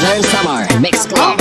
Northern Summer Mix Club.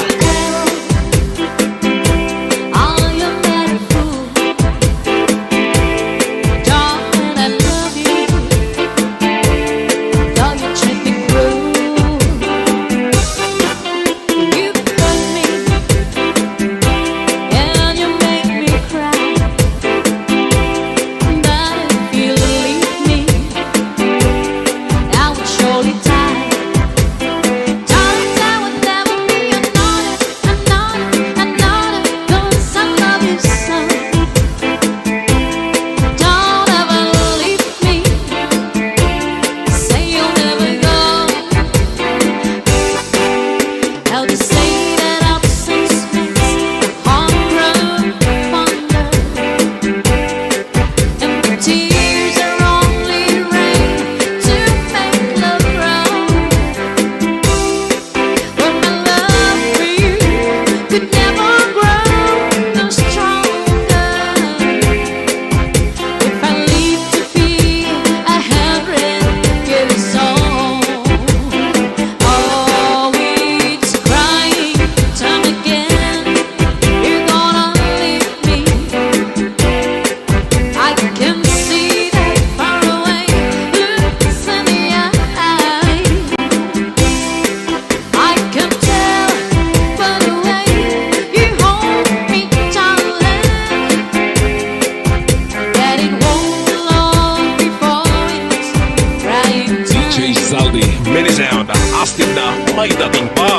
Astig na may dating pa.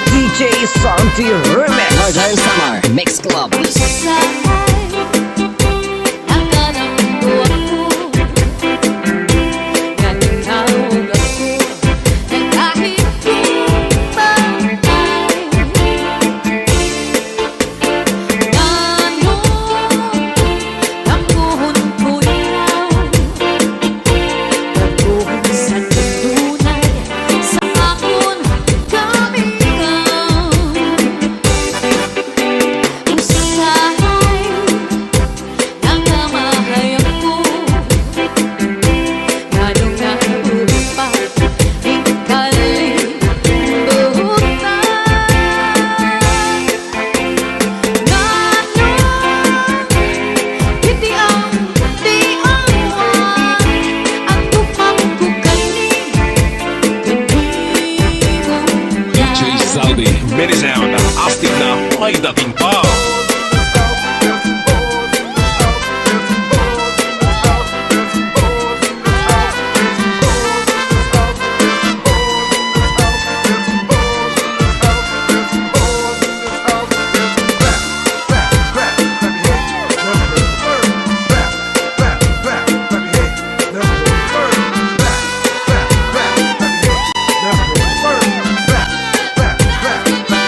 DJ Santi Remix Northern Summer Mix Club. Many sound, astig na may dating pa.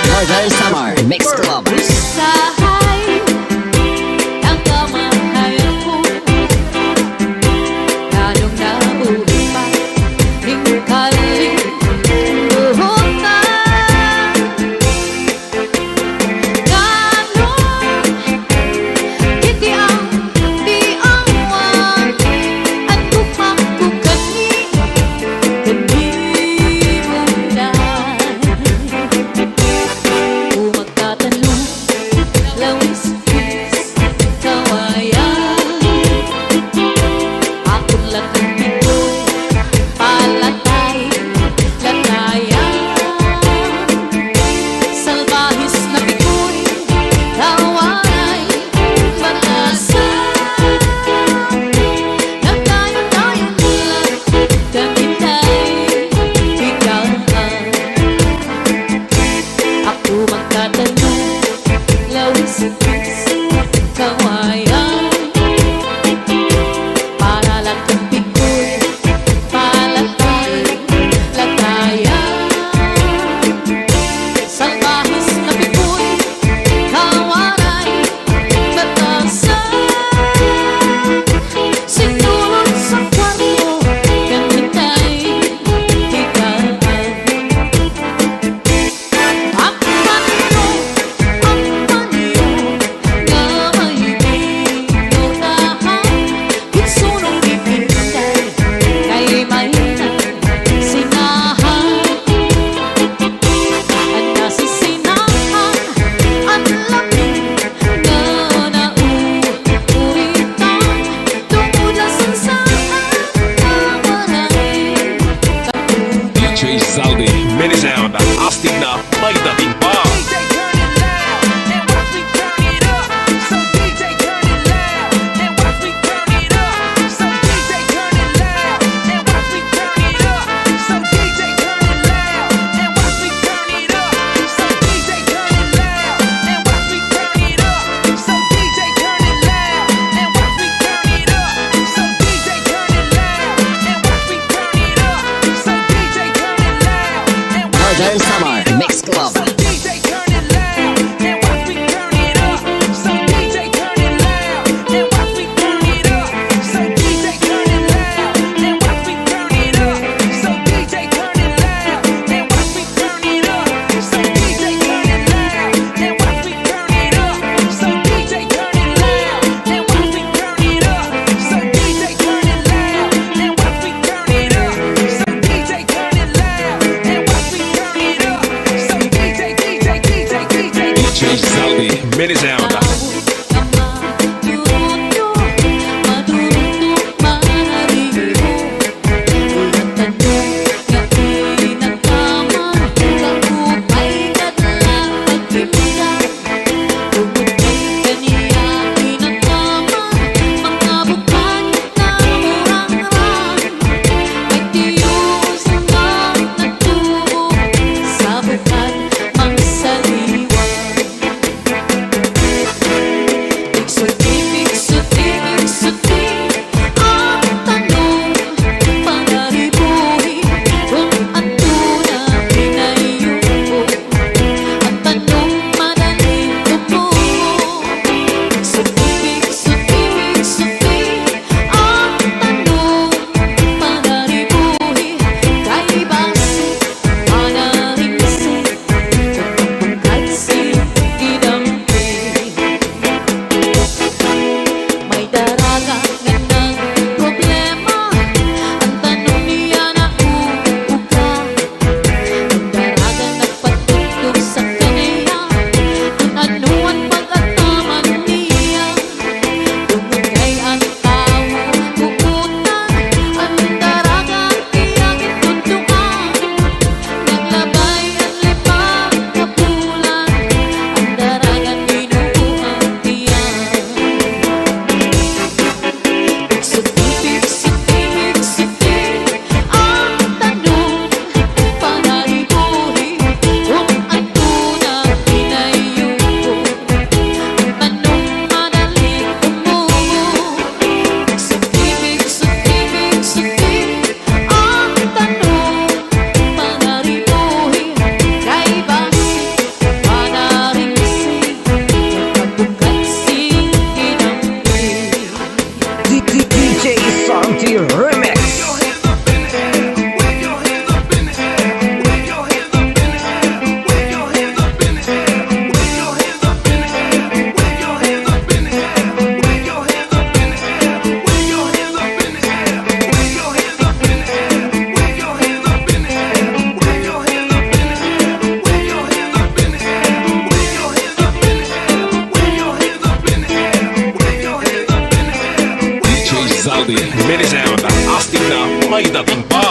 Northern Summer Mix Club. Umagkatan may dating pa. DJ turn it loud and watch me turn it up. So DJ turn it loud and watch me turn it up. So DJ turn it loud and watch me turn it up. So DJ turn it loud and watch me turn it up. So DJ turn it loud and watch me turn it up. So DJ turn it loud and watch me turn it up. So DJ turn it loud and watch me turn it up. So DJ turn it loud and watch me Northern turn Summer it up. Mix Club. So DJ turn it loud and watch me turn it up. So DJ turn it loud and watch me turn it up. So DJ turn it loud and watch me turn it up. So DJ turn it loud and watch me turn it up. So DJ turn it loud and watch me turn it up. So DJ turn it loud and watch me turn it up. So DJ turn it loud and watch me turn it up. So DJ turn it loud and watch me turn it up. So DJ Saldi, Mini Sound. DJ Santi Remix. DJ Saldi, Mini Sound. Astig na may dating pa.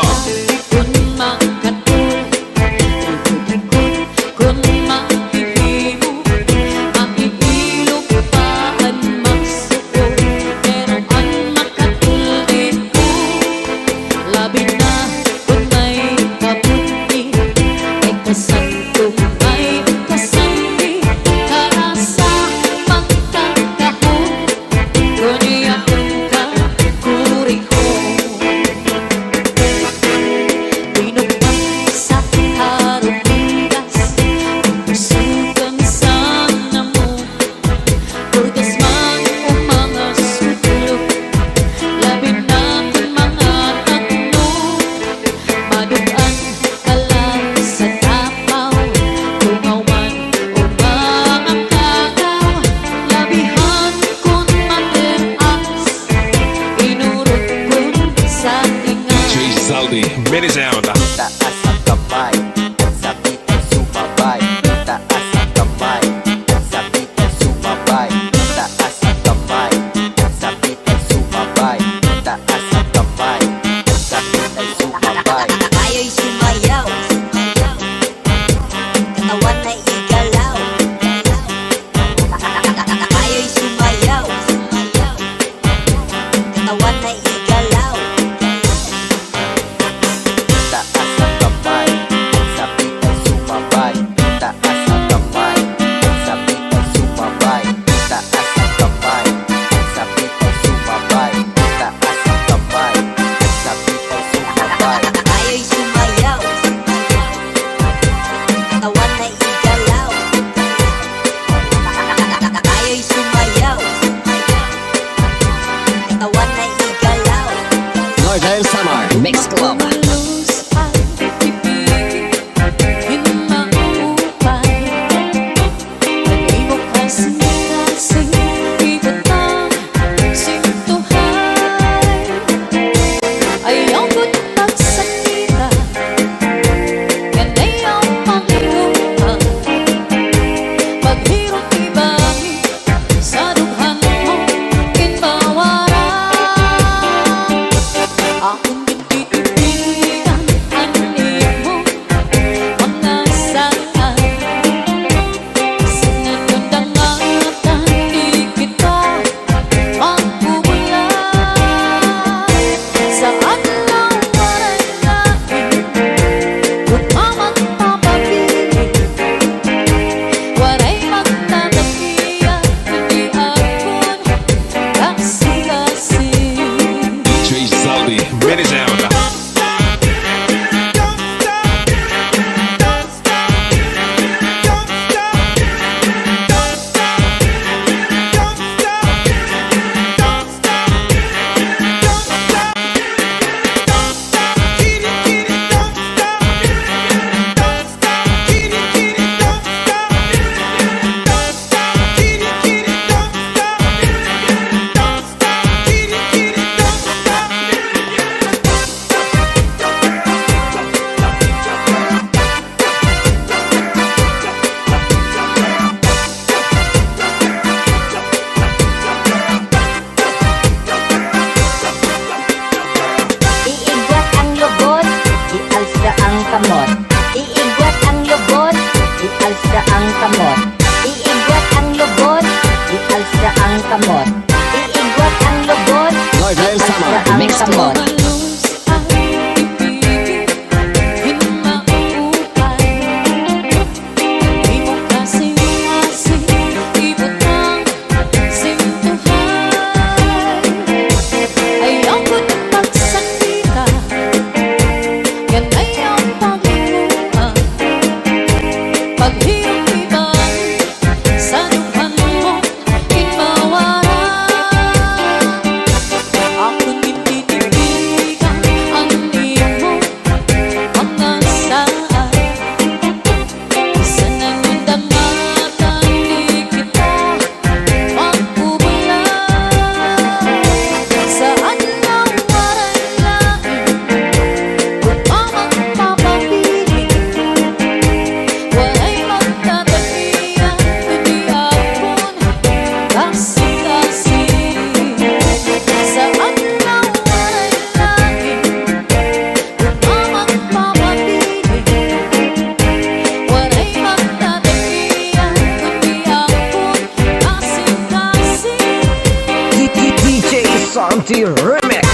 Santi Remix.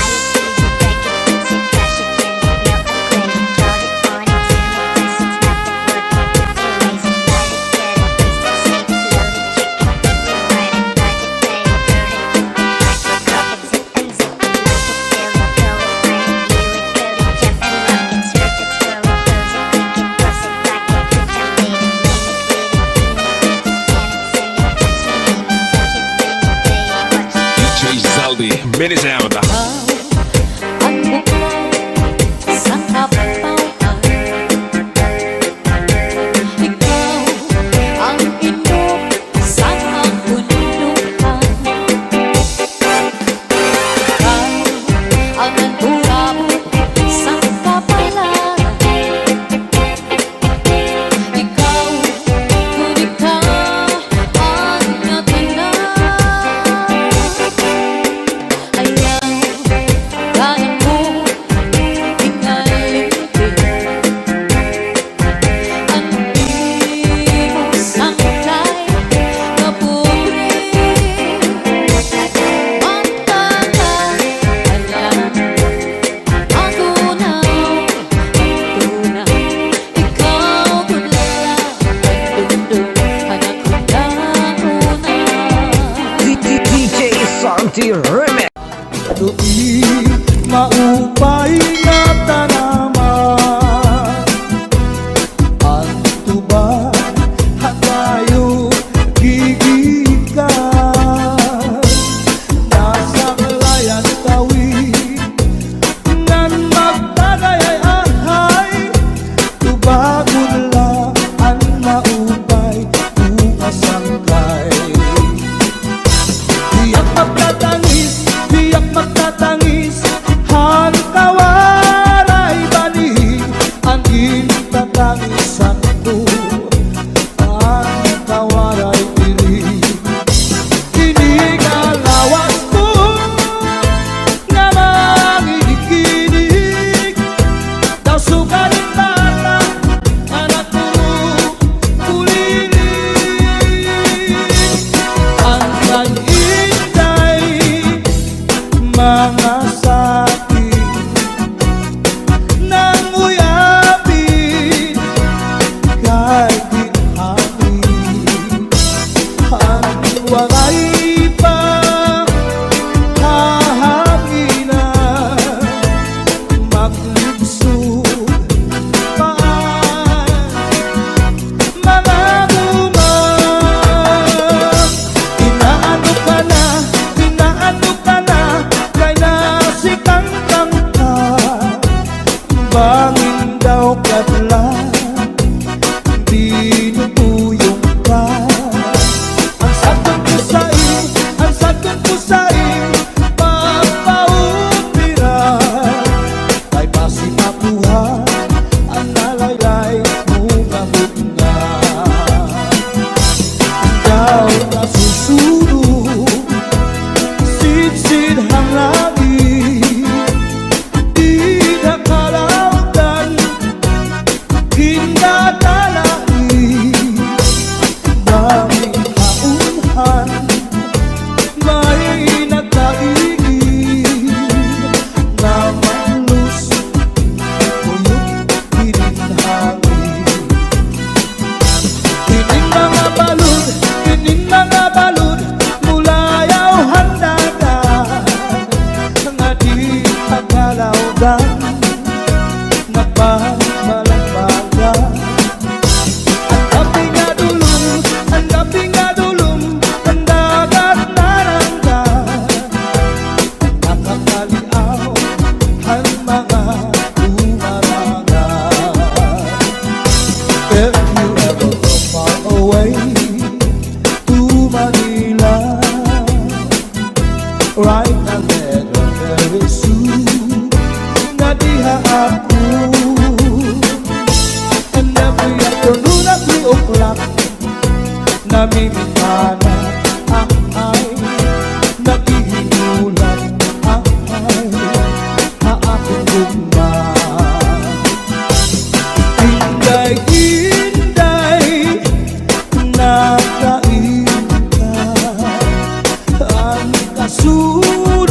Mini sound. Ang bukal sa kapauan, ikaw ang inom sa kabundukan, ikaw ang nagburabot sa kapalan, ikaw kung ikaw ang natanan. Ayaw kaya mo pinalitin ang di mo sangkay na pobre. Magkakaalam ako na ang tunay, ikaw tulala ang dundong anak ko na una. DJ Santi Remix. Do'y maupay na tanaman, ang tuba at tayo gigikan. Nasa layan tawid ngan magtagay ay ahay, tubagon lang ang maupay umasangkay. Tiyak magtatangis, tiyak magtatangis, halika waray bani, ang itatangisan ko, ang kawaray diri. Kinigalawas ko nga mangikinig, daw sugaling bata, anak ko kuliling. Ang kag-intay mga sakit nang uyapin kay ginhangin, ang waray pa hahanginan, maglibsod paan mga buman. Inaano ka na, kay nasikang kangka, bangin daw katlan, dinutuyong ka. Ang sagot ko sa'yo, ang sagot ko sa'yo, papaupira, kay basi makuha ang nalaylay mo gamot na. Ikaw na susunod, sid hang langit, di nakalautan, kinadalain, daming kaunhan, may nagdaigin, na malus, tuyok pininhangin. Kining mga balud, kining mga balud, mulayaw handagan, nga di tagalawgan, nagpamalambagan. Ang gabi nga dulong, ang gabi nga dulong, ang dagat naranggan, nakakaliaw ang mga umarangan. If you ever go far away to Manila, right now very soon, nga diha ako. And every afternoon at 3 o'clock, namimintana ang ay, naghihinulat ang ay, haakong gugman. Inday-inday, nakain ka, ang kasunod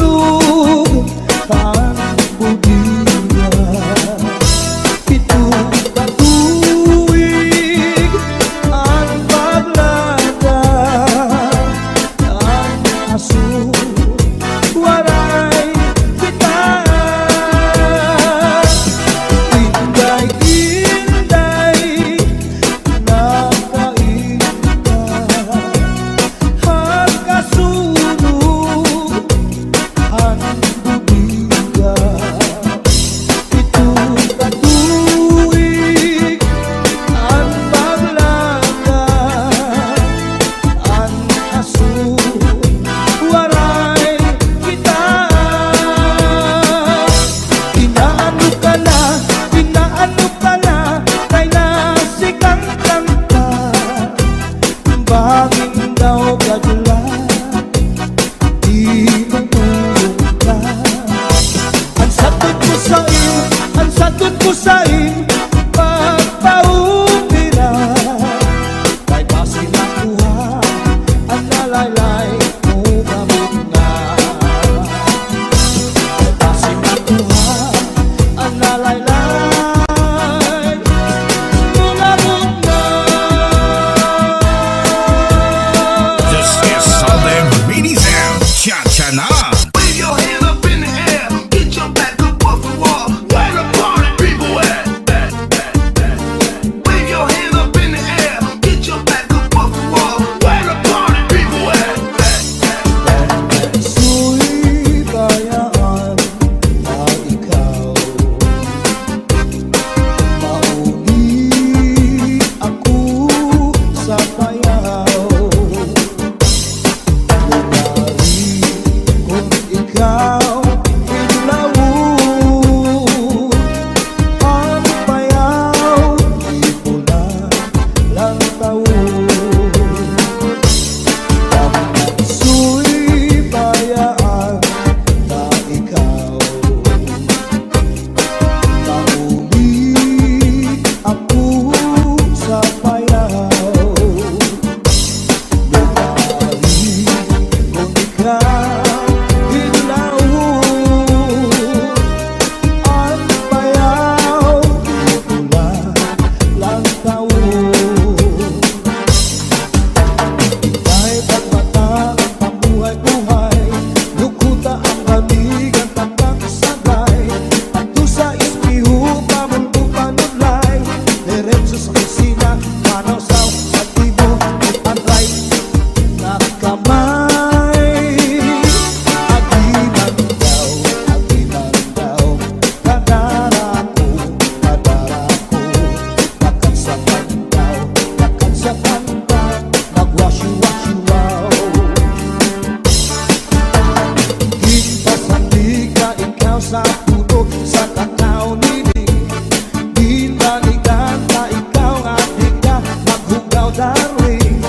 darling.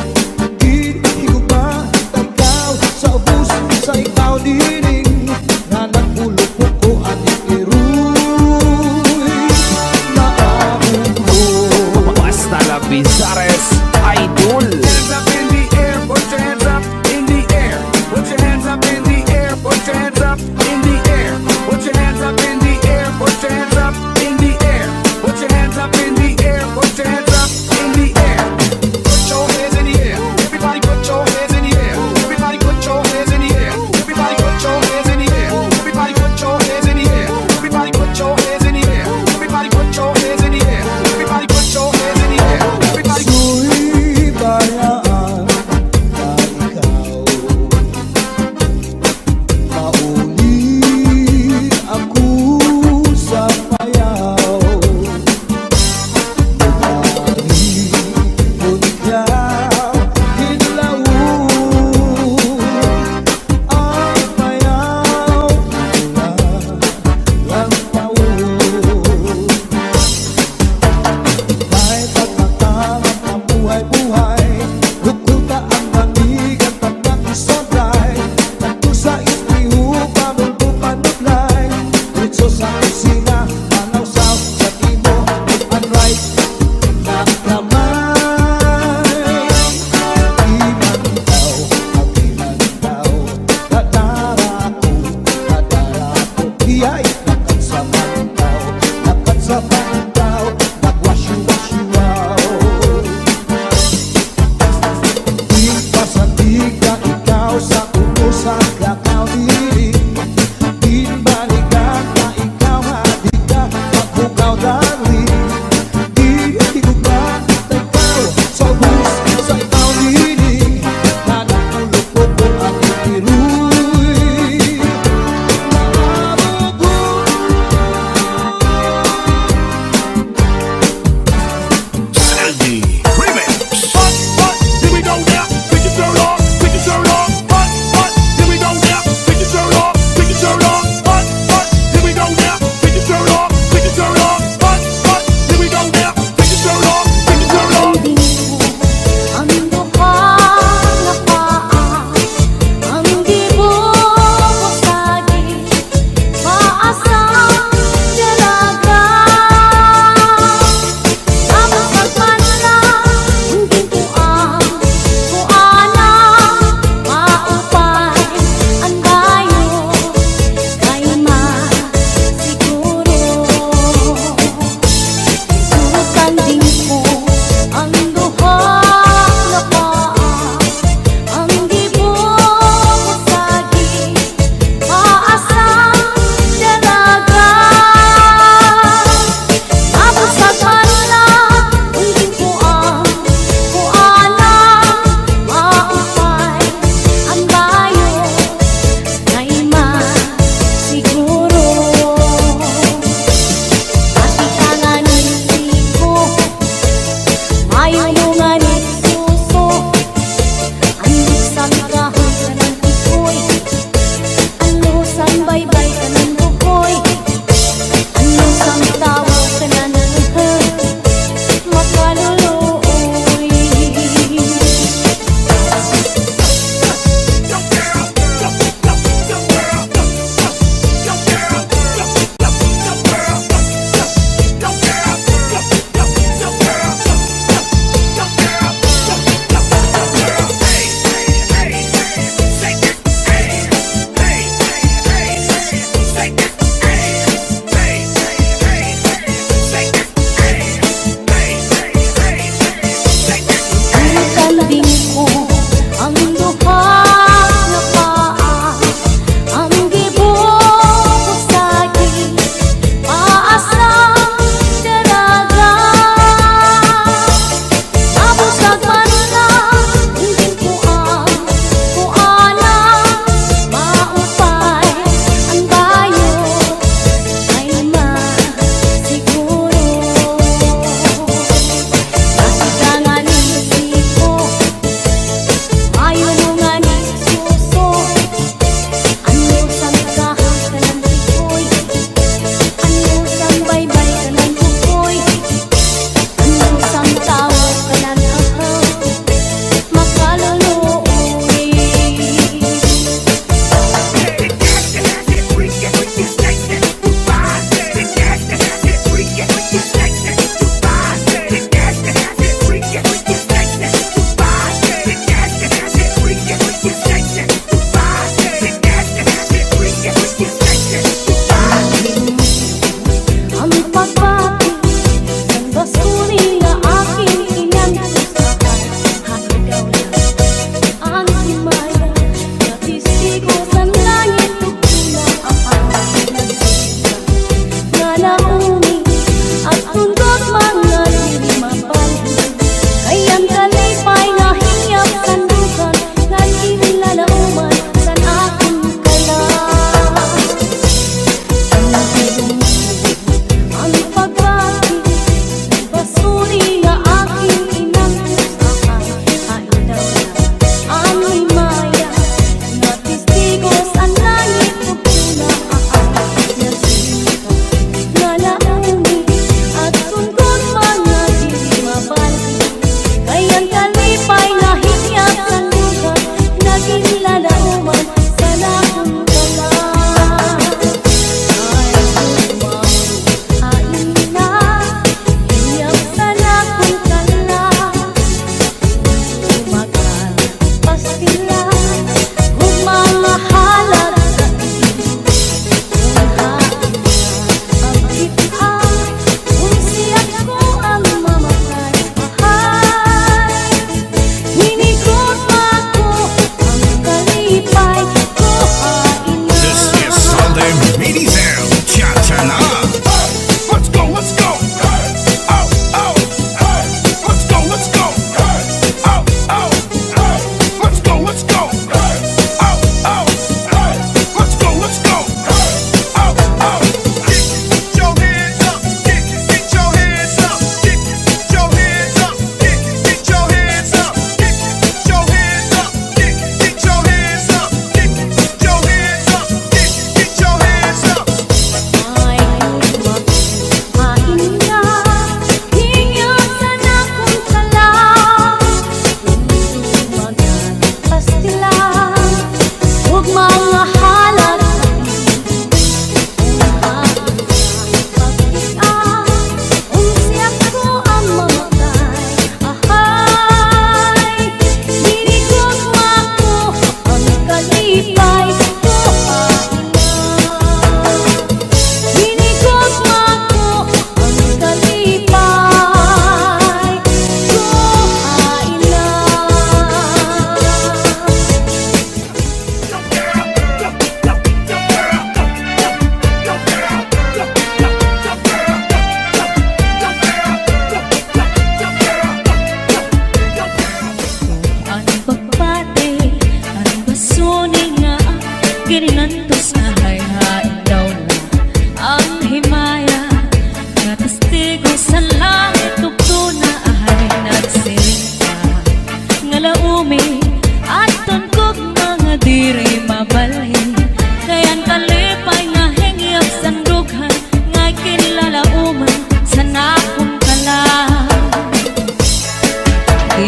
Di higugma tagkaw sa ubus sa ikaw dining nga nagpulupok ko aning iruy na akong Basta la Bizares Idol. Hands up in the air, put your hands up in the air. Put your hands up in the air, put your hands up in the air. Put your hands up in the air, put your hands up in the air. Put your hands up in the air, put your hands up in the air. Put your hands in the air. Everybody put your hands in the air. Everybody put your hands in the air. Everybody put your hands in the air. Everybody put your hands in the air. Everybody put your hands in the air. Everybody put your hands in the air. Everybody put your hands in the air. Everybody suy bayaan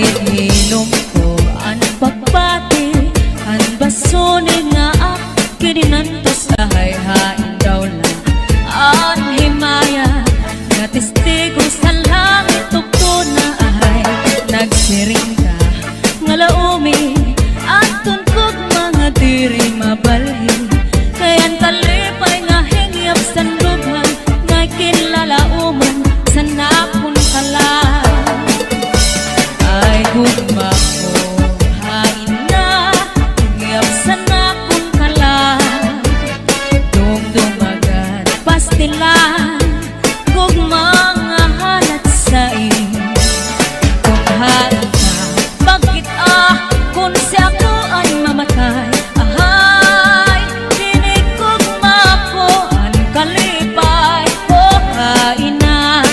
Hilom ko ang pagpati ang basone nga kininantos ahay hain daw lang ang himaya nga testigo sa langit tugto na ahay nagsiring ka nga laumi atun kog mga diri mabalhin kayan kalipay nga hingyap sa lubhan nga kinlalauman sa napon kalan ay gugma ko hain na hingyap sa napon kalan dumdumagan pastilan kog mga halat sa kung hain ka bakit kung siya ko ay mamatay ahay dinig kog mako ang kalipay ko hain na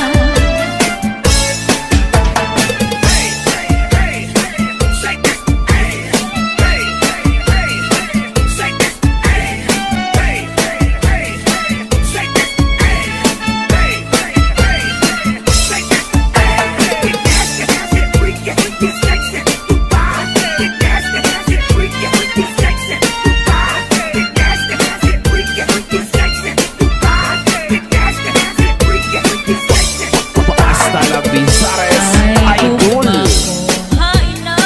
Hasta la Bizares Idol. hain na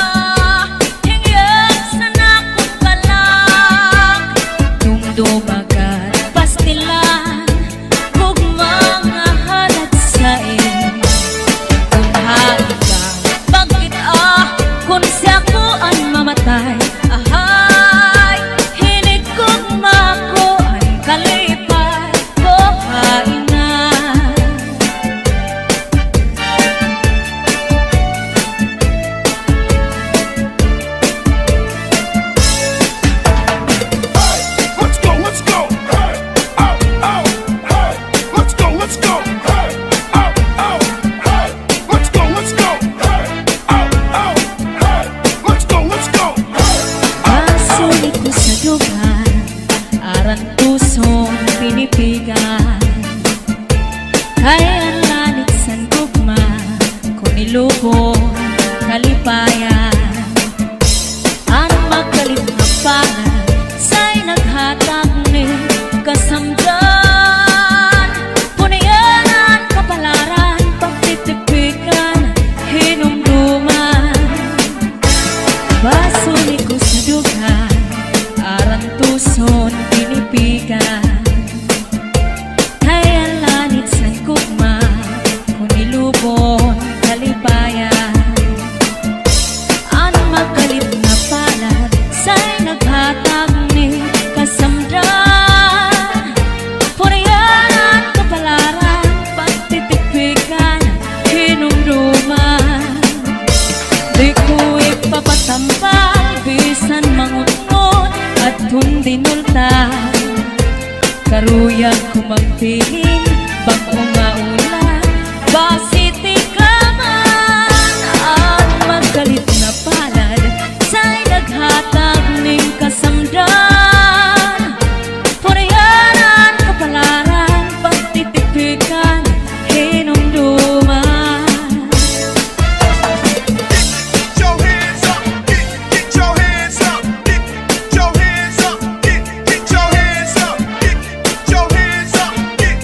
hingyap sa nakong kalang dumdumagan pastilan kog mga halat sa kung hain ka bakit kung siya ko ang mamatay ahay hinig kog mako ang kalipay ko hain na Let's go, let's go. Hey, oh, oh, hey. Let's go, let's go. Hey, oh, oh, hey. Let's go, let's go. Hey, oh, oh, hey. Let's go, let's go. Hey. Pasulit ko sa dugan aran pusong pinipigan kaya ang lanit san gugma kung ilubong kalipayan ang magalit na pangan sa'y naghatag ni kasamdan punayanan kapalaran pagtitipikan hinumduman Basuli ko sa dugan aran tuson pinipigan kaya lanit san gugma kung ilubon kalipayan ang magalit na palad sa'y naghatag ni kasamdan punayanan kapalaran pagtitipikan hinumduman di ko ipapatampal bisan mangungot at hundinulta karuyag ko magpiling bago maulan basiti ka man at magalit na palad sa'y naghatag ning kasamdan punayanan kapalaran pagtitipikan hinumduman Get your hands up, get your hands up, get your hands up, get your hands up, get your hands up, get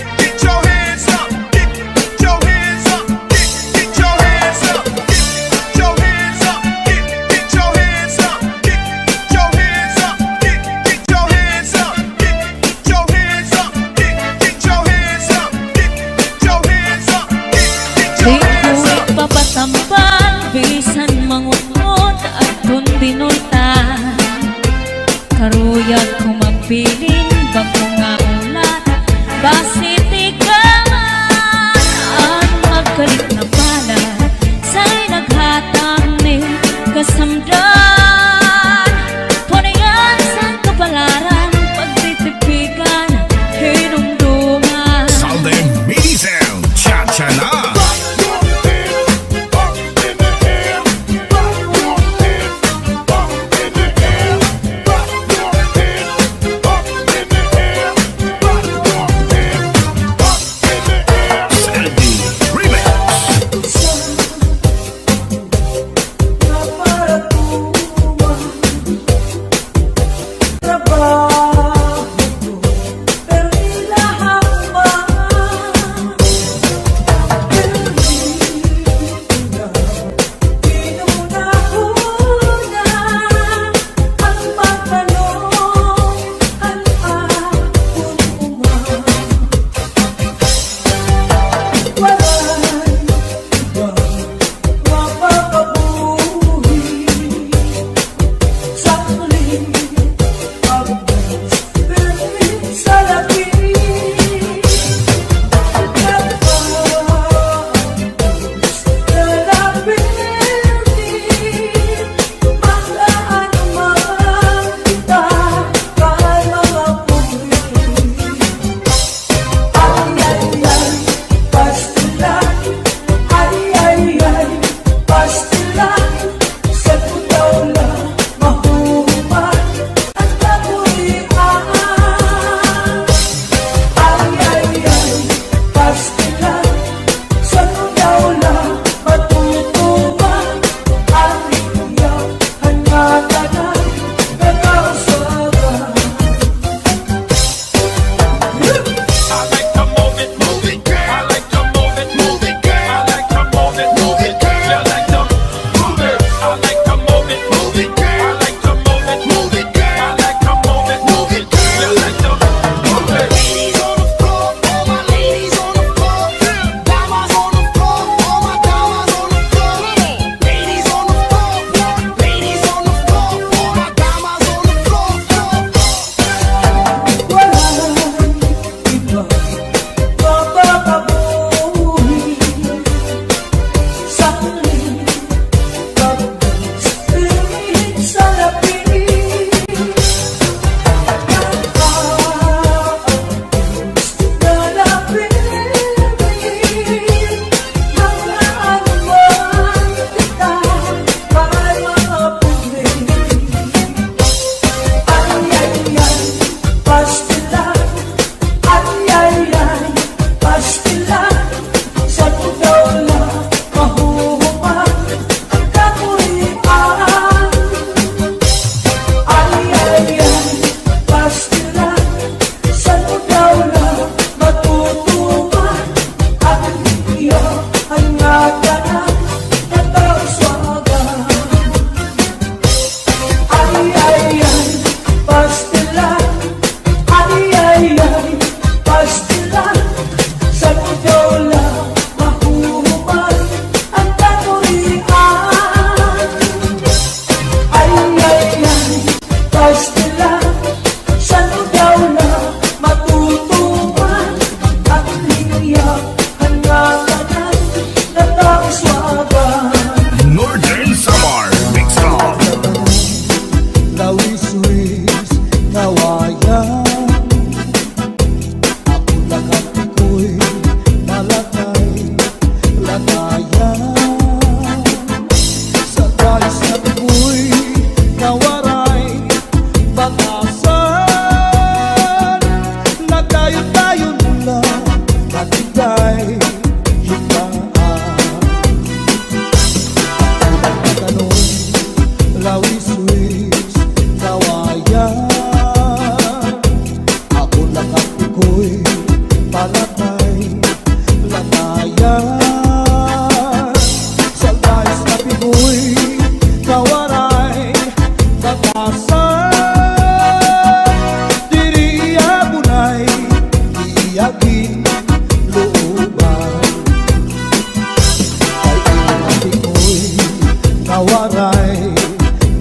waray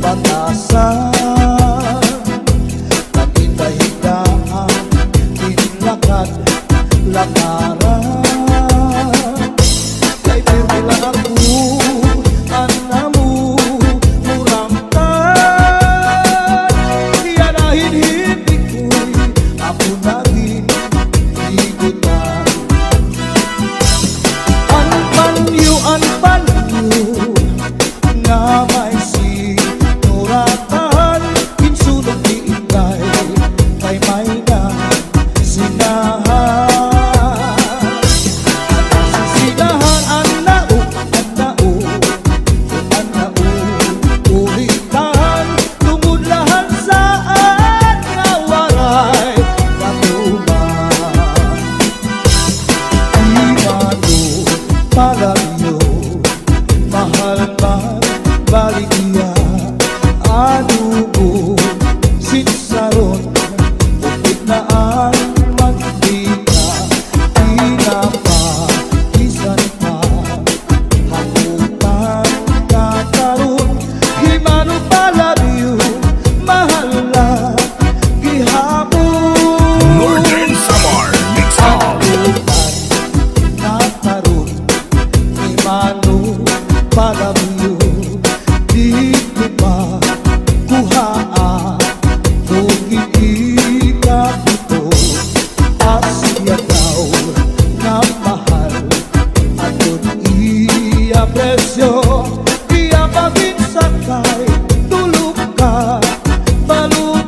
batasan, naghinda-hindaan, tinlakad-lakaran. Kay pirmi lang ako, anamu, muramtan. Iyanahin hindi ko'y ako naging igutan. Anpanyo nga may sinuratan, kinsulong diingay kay may na sinahan. Sisinahan anao, ulitan, tungod lahat saan nga waray katuman. Imano palagyo, mahal man baligya, anubo sinsaron, upit na ang magdika, pinapakisan pa, hamutan kakaroon. Himano palagyo, mahal na gihapon. Northern Samar Mix Hall. Nataroon, imano palagyo, dito ba kuhaan, tugiigat ito, asya daw na mahal, aton iya presyo, iya paginsakay, tulog ka, balutog.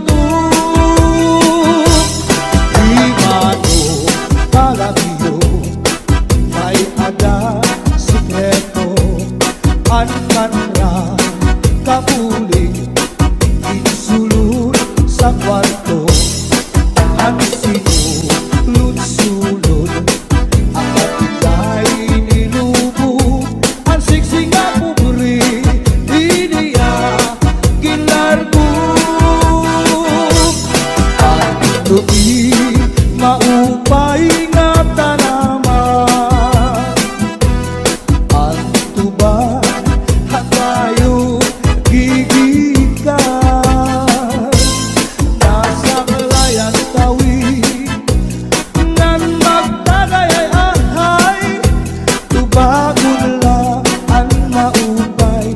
Imano palagyo, may ada sikreto, ankanra kapuling, insulod sa kwarto, ang sinulod-sulod, ang katigay nilubo, ang siksing nga pupuri, iniya gilargo. Ang tuwi maupay nga tanaman, ang tuba hatayo gigikan, nasa layan tawi ngan magtagay ahay, tubagon lang ang maupay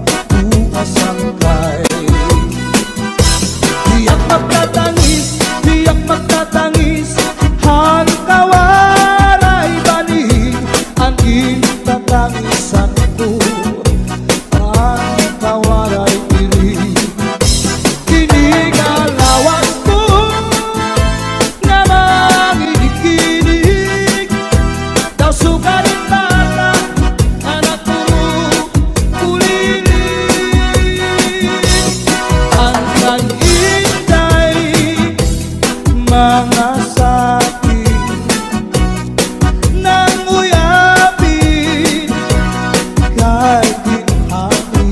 uasangkay. Tiyak magtatangis, han kawaray balik, ang itatangisan ko, ang kawaray piling. Kinigalawas ko na mangikinig, daw sugarin bata, anak ko kuliling. Ang kag-intay, mga sakit nang uyapin, kahit ginhawi,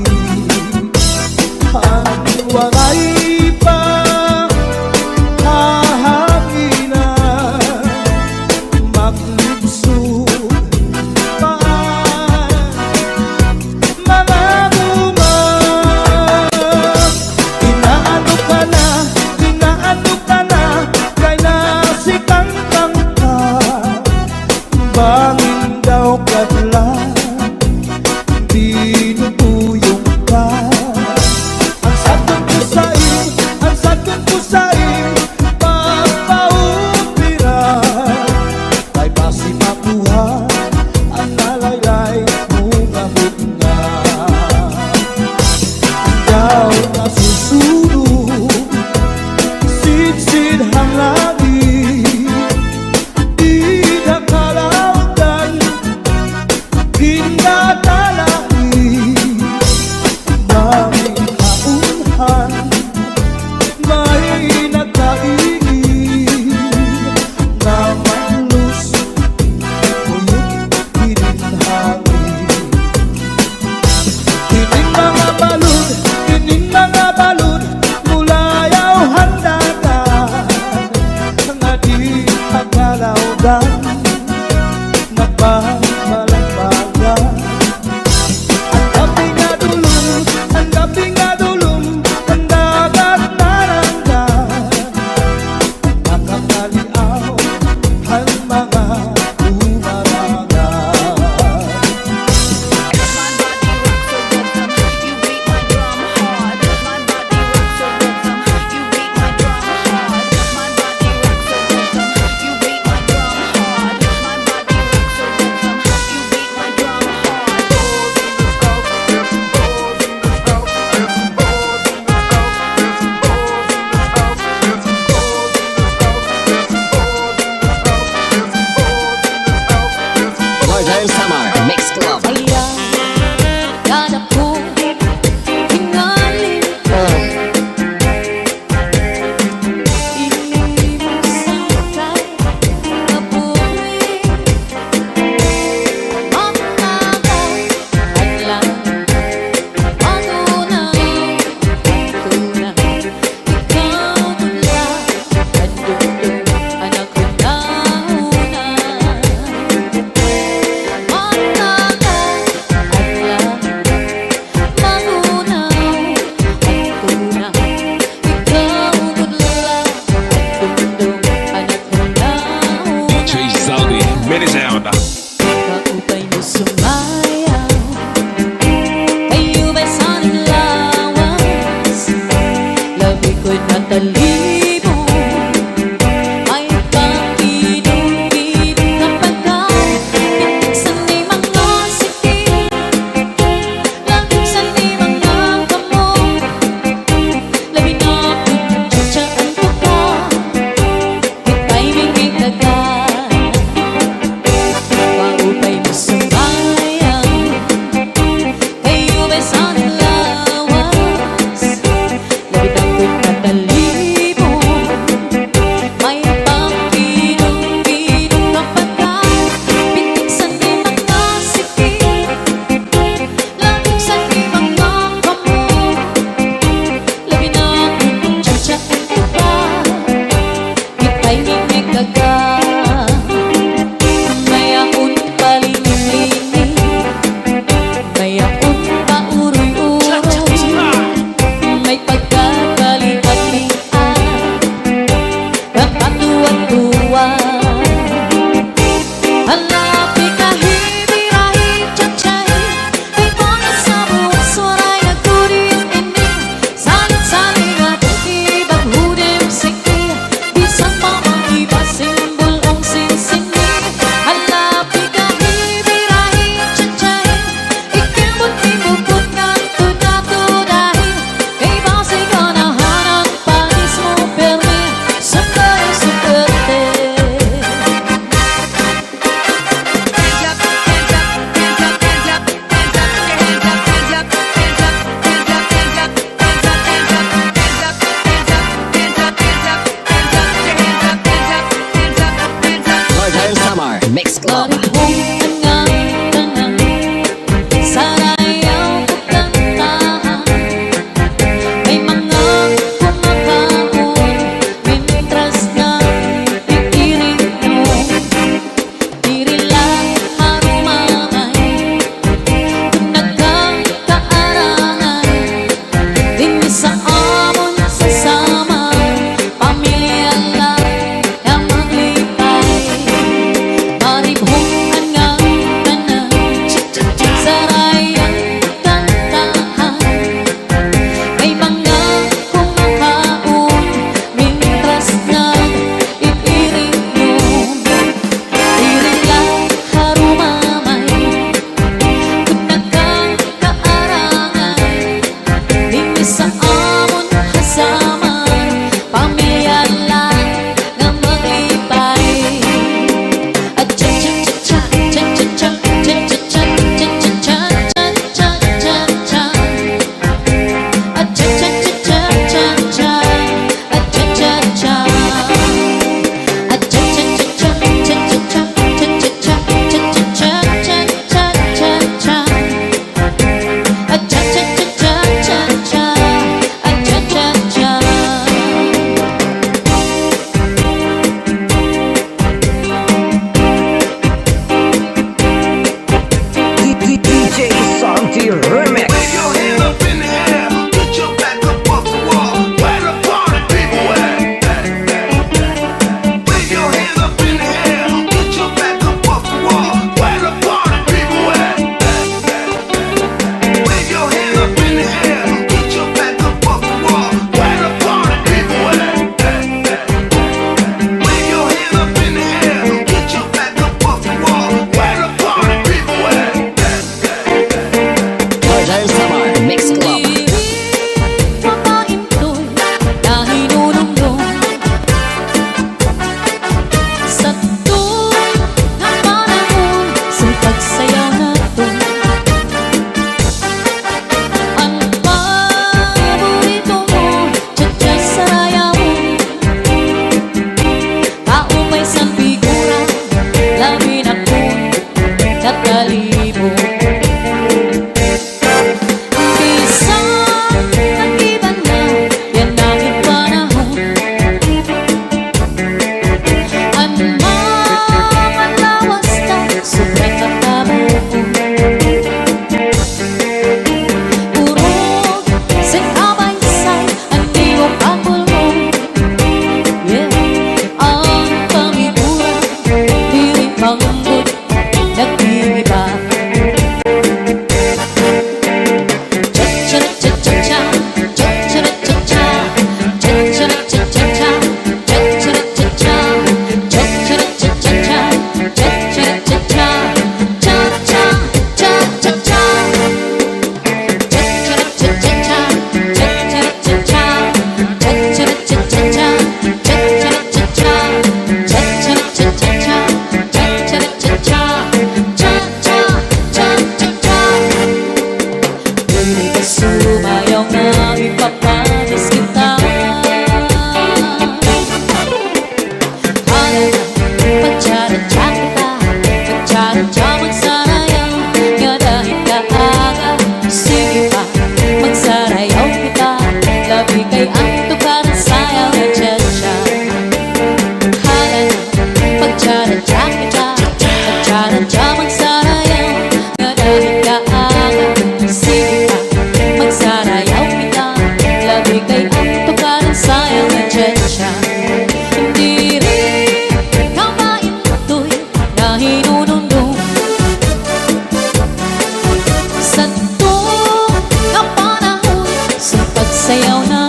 sayaw na